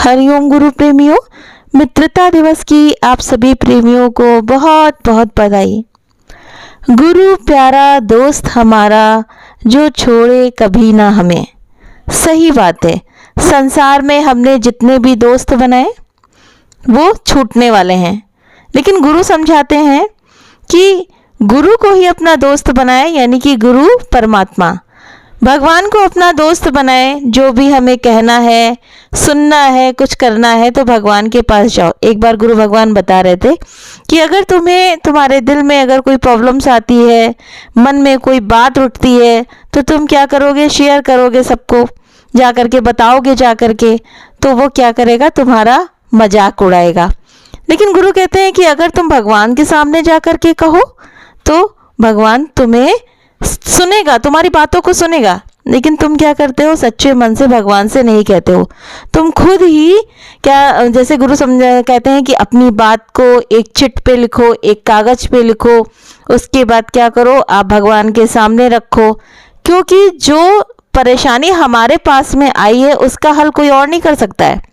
हरिओम गुरु प्रेमियों, मित्रता दिवस की आप सभी प्रेमियों को बहुत बहुत बधाई। गुरु प्यारा दोस्त हमारा, जो छोड़े कभी ना हमें। सही बात है, संसार में हमने जितने भी दोस्त बनाए वो छूटने वाले हैं, लेकिन गुरु समझाते हैं कि गुरु को ही अपना दोस्त बनाए, यानी कि गुरु परमात्मा भगवान को अपना दोस्त बनाए। जो भी हमें कहना है, सुनना है, कुछ करना है तो भगवान के पास जाओ। एक बार गुरु भगवान बता रहे थे कि अगर तुम्हारे दिल में अगर कोई प्रॉब्लम्स आती है, मन में कोई बात उठती है, तो तुम क्या करोगे? शेयर करोगे सबको, जा करके बताओगे जा करके, तो वो क्या करेगा? तुम्हारा मजाक उड़ाएगा। लेकिन गुरु कहते हैं कि अगर तुम भगवान के सामने जा करके कहो तो भगवान तुम्हें सुनेगा, तुम्हारी बातों को सुनेगा। लेकिन तुम क्या करते हो? सच्चे मन से भगवान से नहीं कहते हो, तुम खुद ही क्या, जैसे गुरु कहते हैं कि अपनी बात को एक चिट पे लिखो, एक कागज पे लिखो, उसके बाद क्या करो? आप भगवान के सामने रखो, क्योंकि जो परेशानी हमारे पास में आई है उसका हल कोई और नहीं कर सकता है।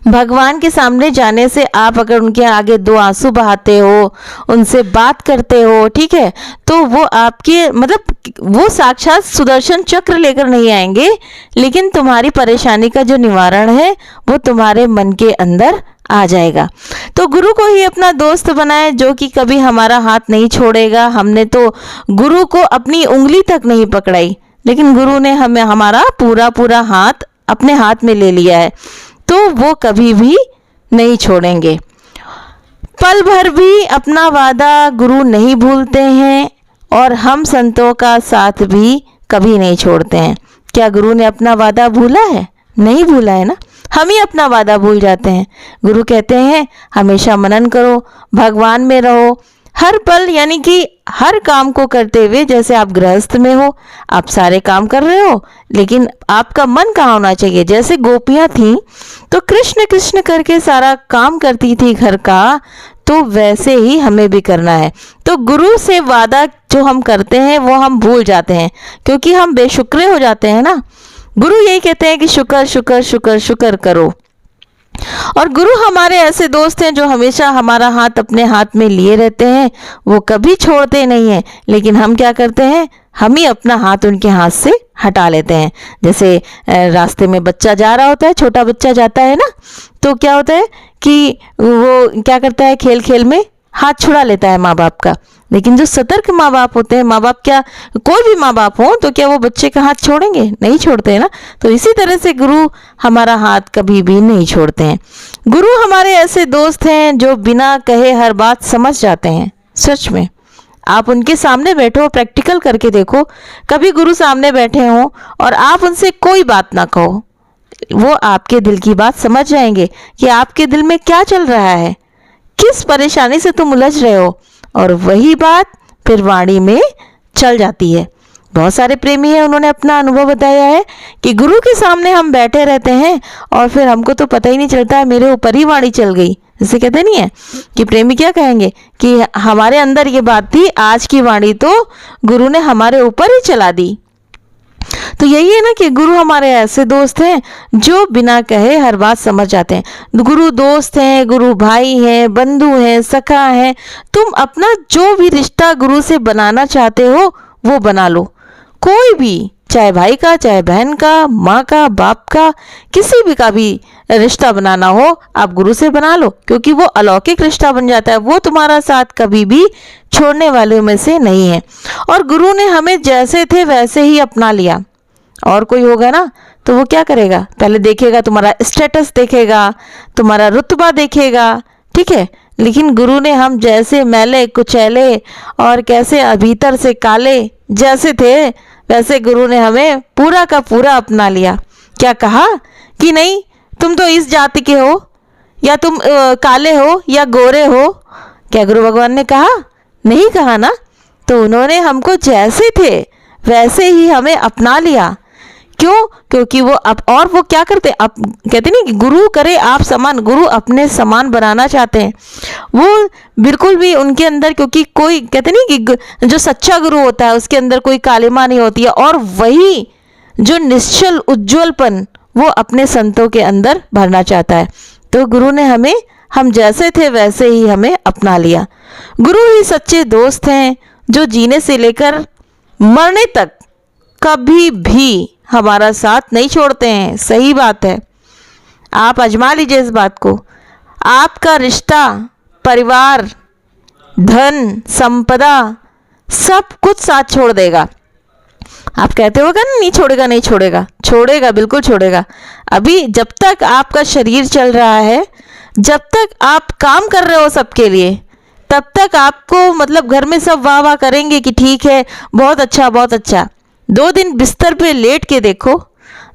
भगवान के सामने जाने से आप अगर उनके आगे दो आंसू बहाते हो, उनसे बात करते हो, ठीक है, तो वो आपके वो साक्षात सुदर्शन चक्र लेकर नहीं आएंगे, लेकिन तुम्हारी परेशानी का जो निवारण है वो तुम्हारे मन के अंदर आ जाएगा। तो गुरु को ही अपना दोस्त बनाए, जो कि कभी हमारा हाथ नहीं छोड़ेगा। हमने तो गुरु को अपनी उंगली तक नहीं पकड़ाई, लेकिन गुरु ने हमें हमारा पूरा हाथ अपने हाथ में ले लिया है, तो वो कभी भी नहीं छोड़ेंगे। पल भर भी अपना वादा गुरु नहीं भूलते हैं, और हम संतों का साथ भी कभी नहीं छोड़ते हैं। क्या गुरु ने अपना वादा भूला है? नहीं भूला है ना, हम ही अपना वादा भूल जाते हैं। गुरु कहते हैं हमेशा मनन करो, भगवान में रहो, हर पल, यानी कि हर काम को करते हुए। जैसे आप गृहस्थ में हो, आप सारे काम कर रहे हो, लेकिन आपका मन कहाँ होना चाहिए? जैसे गोपियां थीं तो कृष्ण कृष्ण करके सारा काम करती थी घर का, तो वैसे ही हमें भी करना है। तो गुरु से वादा जो हम करते हैं वो हम भूल जाते हैं, क्योंकि हम बेशुक्रे हो जाते हैं ना। गुरु यही कहते हैं कि शुक्र शुक्र शुक्र शुक्र करो। और गुरु हमारे ऐसे दोस्त हैं जो हमेशा हमारा हाथ अपने हाथ में लिए रहते हैं, वो कभी छोड़ते नहीं हैं। लेकिन हम क्या करते हैं? हम ही अपना हाथ उनके हाथ से हटा लेते हैं। जैसे रास्ते में बच्चा जा रहा होता है, छोटा बच्चा जाता है ना, तो क्या होता है कि वो क्या करता है? खेल खेल में हाथ छुड़ा लेता है माँ बाप का। लेकिन जो सतर्क माँ बाप होते हैं, माँ बाप क्या, कोई भी माँ बाप हो, तो क्या वो बच्चे का हाथ छोड़ेंगे? नहीं छोड़ते हैं ना। तो इसी तरह से गुरु हमारा हाथ कभी भी नहीं छोड़ते हैं। गुरु हमारे ऐसे दोस्त हैं जो बिना कहे हर बात समझ जाते हैं। सच में आप उनके सामने बैठो, प्रैक्टिकल करके देखो, कभी गुरु सामने बैठे हो और आप उनसे कोई बात ना कहो, वो आपके दिल की बात समझ जाएंगे कि आपके दिल में क्या चल रहा है, किस परेशानी से तुम उलझ रहे हो, और वही बात फिर वाणी में चल जाती है। बहुत सारे प्रेमी हैं, उन्होंने अपना अनुभव बताया है कि गुरु के सामने हम बैठे रहते हैं और फिर हमको तो पता ही नहीं चलता है, मेरे ऊपर ही वाणी चल गई। जैसे कहते नहीं है कि प्रेमी क्या कहेंगे कि हमारे अंदर ये बात थी, आज की वाणी तो गुरु ने हमारे ऊपर ही चला दी। तो यही है ना कि गुरु हमारे ऐसे दोस्त हैं जो बिना कहे हर बात समझ जाते हैं। गुरु दोस्त हैं, गुरु भाई हैं, बंधु हैं, सखा हैं। तुम अपना जो भी रिश्ता गुरु से बनाना चाहते हो वो बना लो, कोई भी, चाहे भाई का, चाहे बहन का, माँ का, बाप का, किसी भी का भी रिश्ता बनाना हो आप गुरु से बना लो, क्योंकि वो अलौकिक रिश्ता बन जाता है। वो तुम्हारा साथ कभी भी छोड़ने वालों में से नहीं है। और गुरु ने हमें जैसे थे वैसे ही अपना लिया। और कोई होगा ना तो वो क्या करेगा? पहले देखेगा, तुम्हारा स्टेटस देखेगा, तुम्हारा रुतबा देखेगा, ठीक है। लेकिन गुरु ने हम जैसे मैले कुचैले और कैसे भीतर से काले जैसे थे, वैसे गुरु ने हमें पूरा का पूरा अपना लिया। क्या कहा कि नहीं तुम तो इस जाति के हो, या तुम काले हो या गोरे हो? क्या गुरु भगवान ने कहा? नहीं कहा ना। तो उन्होंने हमको जैसे थे वैसे ही हमें अपना लिया। क्यों? क्योंकि वो और वो क्या करते, अब कहते नहीं कि गुरु करे आप समान, गुरु अपने समान बनाना चाहते हैं। वो बिल्कुल भी उनके अंदर, क्योंकि कोई कहते नहीं कि जो सच्चा गुरु होता है उसके अंदर कोई कालिमा नहीं होती है, और वही जो निश्चल उज्ज्वलपन वो अपने संतों के अंदर भरना चाहता है। तो गुरु ने हमें, हम जैसे थे वैसे ही हमें अपना लिया। गुरु ही सच्चे दोस्त हैं जो जीने से लेकर मरने तक कभी भी हमारा साथ नहीं छोड़ते हैं। सही बात है, आप आजमा लीजिए इस बात को। आपका रिश्ता, परिवार, धन, संपदा, सब कुछ साथ छोड़ देगा। आप कहते होगा ना नहीं छोड़ेगा, नहीं छोड़ेगा, छोड़ेगा, बिल्कुल छोड़ेगा। अभी जब तक आपका शरीर चल रहा है, जब तक आप काम कर रहे हो सबके लिए, तब तक आपको मतलब घर में सब वाह वाह करेंगे कि ठीक है, बहुत अच्छा, बहुत अच्छा। 2 दिन बिस्तर पे लेट के देखो,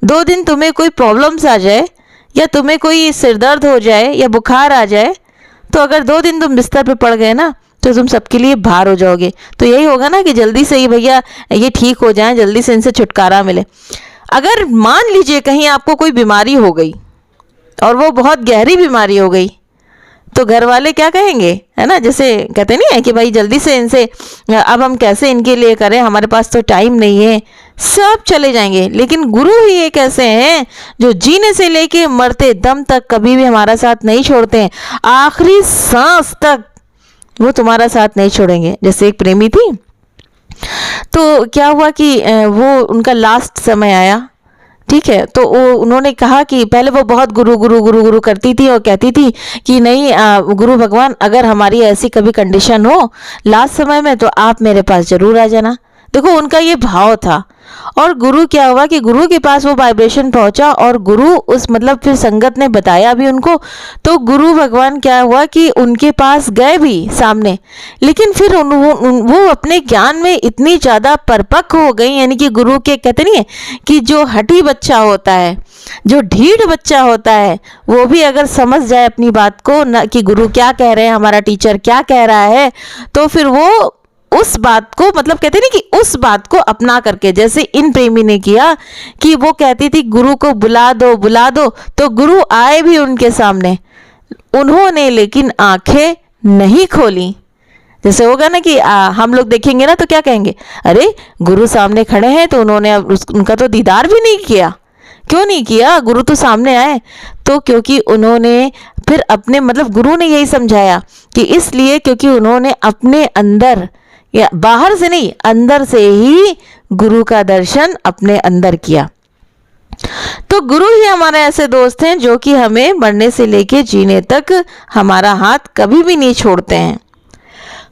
2 दिन तुम्हें कोई प्रॉब्लम्स आ जाए या तुम्हें कोई सिर दर्द हो जाए या बुखार आ जाए, तो अगर 2 दिन तुम बिस्तर पे पड़ गए ना, तो तुम सबके लिए भार हो जाओगे। तो यही होगा ना कि जल्दी से ही भैया ये ठीक हो जाएं, जल्दी से इनसे छुटकारा मिले। अगर मान लीजिए कहीं आपको कोई बीमारी हो गई और वो बहुत गहरी बीमारी हो गई, तो घर वाले क्या कहेंगे, है ना, जैसे कहते नहीं है कि भाई जल्दी से इनसे, अब हम कैसे इनके लिए करें, हमारे पास तो टाइम नहीं है, सब चले जाएंगे। लेकिन गुरु ही एक ऐसे हैं जो जीने से लेके मरते दम तक कभी भी हमारा साथ नहीं छोड़ते हैं, आखिरी सांस तक वो तुम्हारा साथ नहीं छोड़ेंगे। जैसे एक प्रेमी थी, तो क्या हुआ कि वो उनका लास्ट समय आया, ठीक है, तो वो उन्होंने कहा कि पहले वो बहुत गुरु गुरु गुरु गुरु करती थी और कहती थी कि नहीं गुरु भगवान, अगर हमारी ऐसी कभी कंडीशन हो लास्ट समय में तो आप मेरे पास जरूर आ जाना। देखो उनका ये भाव था। और गुरु क्या हुआ कि गुरु के पास वो वाइब्रेशन पहुंचा और गुरु उस मतलब फिर संगत ने बताया भी उनको, तो गुरु भगवान क्या हुआ कि उनके पास गए भी सामने, लेकिन फिर वो अपने ज्ञान में इतनी ज़्यादा परिपक्व हो गई, यानी कि गुरु के कहते नहीं है कि जो हठी बच्चा होता है, जो ढीठ बच्चा होता है, वो भी अगर समझ जाए अपनी बात को ना कि गुरु क्या कह रहे हैं, हमारा टीचर क्या कह रहा है, तो फिर वो उस बात को मतलब कहते नहीं कि उस बात को अपना करके, जैसे इन प्रेमी ने किया कि वो कहती थी गुरु को बुला दो बुला दो, तो गुरु आए भी उनके सामने, उन्होंने लेकिन आंखें नहीं खोली। जैसे होगा ना कि हम लोग देखेंगे ना तो क्या कहेंगे, अरे गुरु सामने खड़े हैं तो उन्होंने उनका तो दीदार भी नहीं किया। क्यों नहीं किया, गुरु तो सामने आए। तो क्योंकि उन्होंने फिर अपने मतलब गुरु ने यही समझाया कि इसलिए क्योंकि उन्होंने अपने अंदर, या बाहर से नहीं अंदर से ही गुरु का दर्शन अपने अंदर किया। तो गुरु ही हमारे ऐसे दोस्त हैं जो कि हमें मरने से लेके जीने तक हमारा हाथ कभी भी नहीं छोड़ते हैं।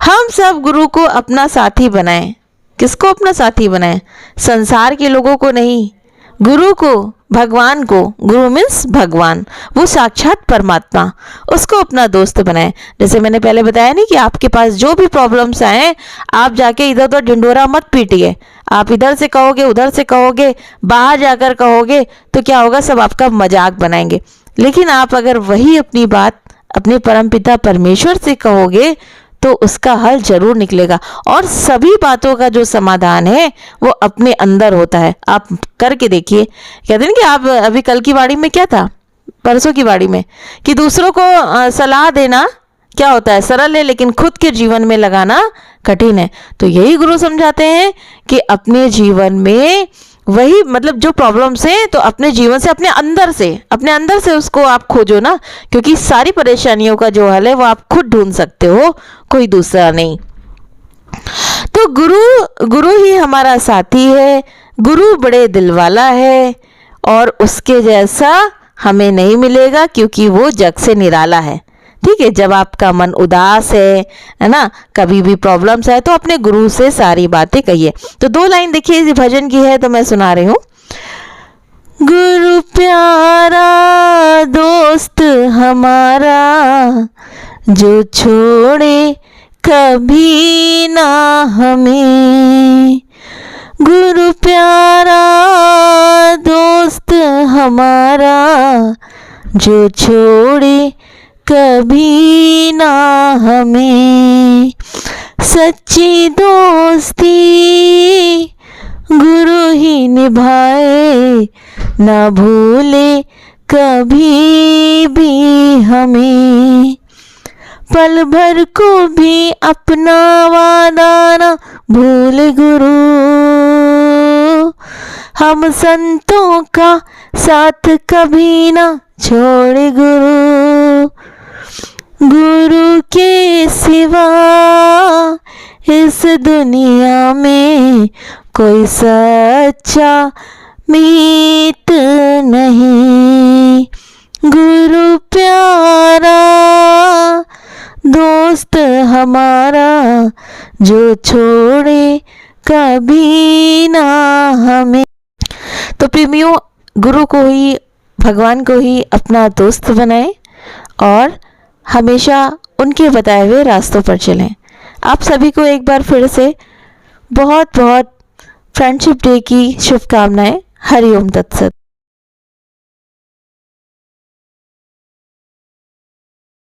हम सब गुरु को अपना साथी बनाएं। किसको अपना साथी बनाएं? संसार के लोगों को नहीं, गुरु को, भगवान को। गुरु मीन्स भगवान, वो साक्षात परमात्मा, उसको अपना दोस्त बनाएं। जैसे मैंने पहले बताया नहीं कि आपके पास जो भी प्रॉब्लम्स आए, आप जाके इधर उधर ढिंडोरा मत पीटिए। आप इधर से कहोगे, उधर से कहोगे, बाहर जाकर कहोगे, तो क्या होगा, सब आपका मजाक बनाएंगे। लेकिन आप अगर वही अपनी बात अपने परमपिता परमेश्वर से कहोगे तो उसका हल जरूर निकलेगा। और सभी बातों का जो समाधान है वो अपने अंदर होता है। आप करके देखिए। कहते हैं कि आप अभी कल की वाणी में क्या था, परसों की वाणी में, कि दूसरों को सलाह देना क्या होता है, सरल है, लेकिन खुद के जीवन में लगाना कठिन है। तो यही गुरु समझाते हैं कि अपने जीवन में वही मतलब जो प्रॉब्लम्स हैं तो अपने जीवन से, अपने अंदर से उसको आप खोजो ना, क्योंकि सारी परेशानियों का जो हल है वो आप खुद ढूंढ सकते हो, कोई दूसरा नहीं। तो गुरु ही हमारा साथी है। गुरु बड़े दिल वाला है और उसके जैसा हमें नहीं मिलेगा, क्योंकि वो जग से निराला है। ठीक है, जब आपका मन उदास है ना, कभी भी प्रॉब्लम्स है, तो अपने गुरु से सारी बातें कहिए। तो 2 लाइन देखिए इस भजन की है, तो मैं सुना रही हूँ। गुरु प्यारा दोस्त हमारा, जो छोड़े कभी ना हमें। गुरु प्यारा दोस्त हमारा, जो छोड़े कभी ना हमें। सच्ची दोस्ती गुरु ही निभाए, ना भूले कभी भी हमें। पल भर को भी अपना वादा ना भूले गुरु। हम संतों का साथ कभी ना छोड़े गुरु। गुरु के सिवा इस दुनिया में कोई सच्चा मीत नहीं। गुरु प्यारा दोस्त हमारा, जो छोड़े कभी ना हमें। तो प्रेमियों, गुरु को ही, भगवान को ही अपना दोस्त बनाएं और हमेशा उनके बताए हुए रास्तों पर चलें। आप सभी को एक बार फिर से बहुत बहुत फ्रेंडशिप डे की शुभकामनाएं। हरि ओम तत्सत।